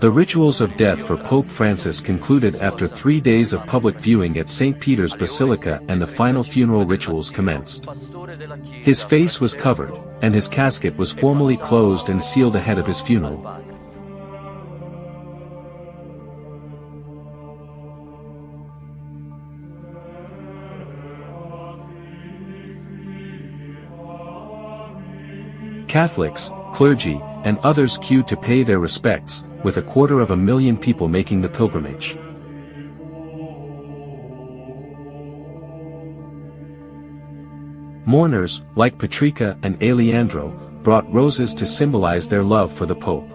The rituals of death for Pope Francis concluded after 3 days of public viewing at St. Peter's Basilica, and the final funeral rituals commenced. His face was covered, and his casket was formally closed and sealed ahead of his funeral. Catholics, clergy, and others queued to pay their respects, with 250,000 people making the pilgrimage. Mourners, like Patrika and Aleandro, brought roses to symbolize their love for the Pope.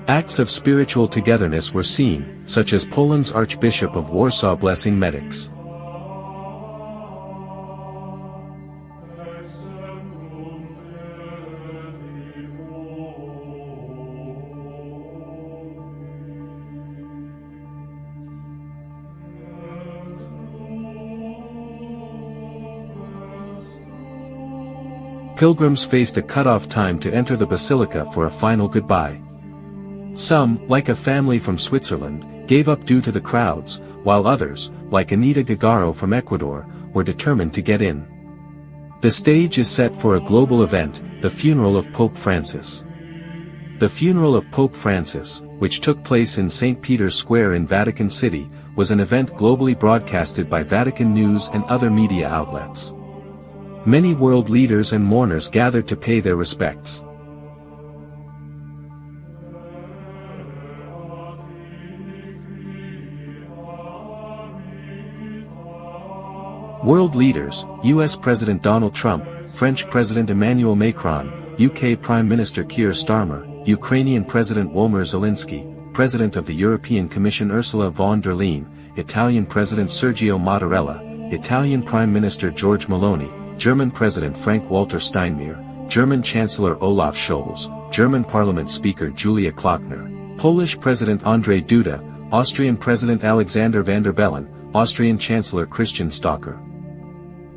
Acts of spiritual togetherness were seen, such as Poland's Archbishop of Warsaw blessing medics. Pilgrims faced a cut-off time to enter the basilica for a final goodbye. Some, like a family from Switzerland, gave up due to the crowds, while others, like Anita Gagaro from Ecuador, were determined to get in. The stage is set for a global event, the funeral of Pope Francis. The funeral of Pope Francis, which took place in St. Peter's Square in Vatican City, was an event globally broadcasted by Vatican News and other media outlets. Many world leaders and mourners gathered to pay their respects. World leaders, U.S. President Donald Trump, French President Emmanuel Macron, UK Prime Minister Keir Starmer, Ukrainian President Volodymyr Zelensky, President of the European Commission Ursula von der Leyen, Italian President Sergio Mattarella, Italian Prime Minister George Meloni, German President Frank-Walter Steinmeier, German Chancellor Olaf Scholz, German Parliament Speaker Julia Klöckner, Polish President Andrzej Duda, Austrian President Alexander van der Bellen, Austrian Chancellor Christian Stocker,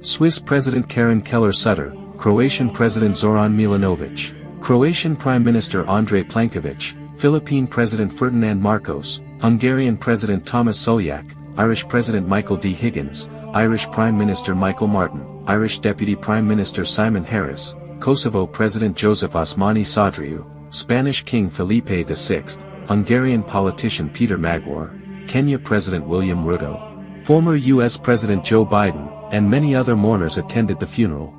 Swiss President Karen Keller-Sutter, Croatian President Zoran Milanovic, Croatian Prime Minister Andrej Plenković, Philippine President Ferdinand Marcos, Hungarian President Thomas Sulyak, Irish President Michael D. Higgins, Irish Prime Minister Michael Martin, Irish Deputy Prime Minister Simon Harris, Kosovo President Joseph Osmani Sadriou, Spanish King Felipe VI, Hungarian politician Peter Magwar, Kenya President William Ruto, former U.S. President Joe Biden, and many other mourners attended the funeral.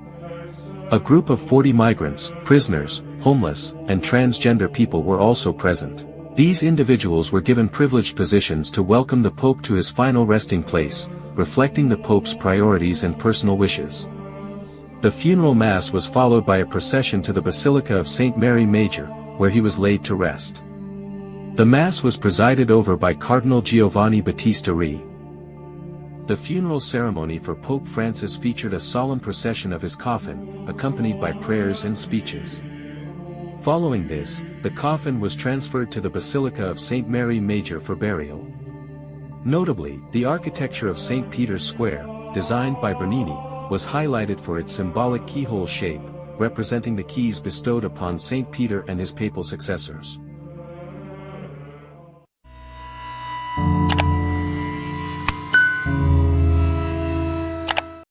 A group of 40 migrants, prisoners, homeless, and transgender people were also present. These individuals were given privileged positions to welcome the Pope to his final resting place, reflecting the Pope's priorities and personal wishes. The funeral mass was followed by a procession to the Basilica of St. Mary Major, where he was laid to rest. The mass was presided over by Cardinal Giovanni Battista Re. The funeral ceremony for Pope Francis featured a solemn procession of his coffin, accompanied by prayers and speeches. Following this, the coffin was transferred to the Basilica of St. Mary Major for burial. Notably, the architecture of St. Peter's Square, designed by Bernini, was highlighted for its symbolic keyhole shape, representing the keys bestowed upon St. Peter and his papal successors.